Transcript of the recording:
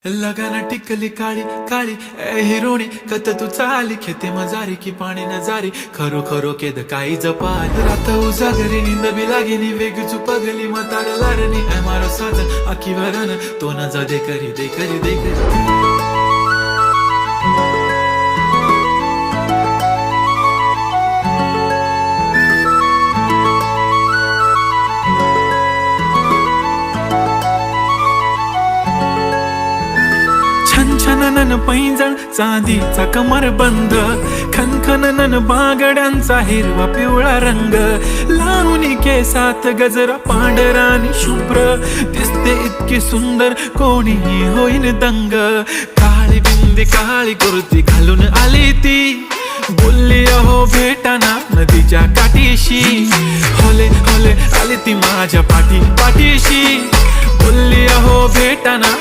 लगाना टिकली काळी काळी ए हिरोणी कत तू चाली खेते मजारी की पाणी नजारी खरो खरो केद काही जपाल रात उजागरी निंद बी लागेनी वेग चुपगली मतार लारणी ए मारो साजन आखी वरन तो न जा दे करी दे करी दे करी छनछननन पैंजण चांदीचा कमर बंद खनखननन बागड्यांचा हिरवा पिवळा रंग लावणी केसात गजरा पांढरा आणि शुभ्र दिसते इतकी सुंदर कोणीही होईन दंग काळी बिंदी काळी कुर्ती घालून आली ती बोलली अहो भेटाना नदीच्या काठीशी होले होले आली ती माझ्या पाठीशी बोलली अहो भेटाना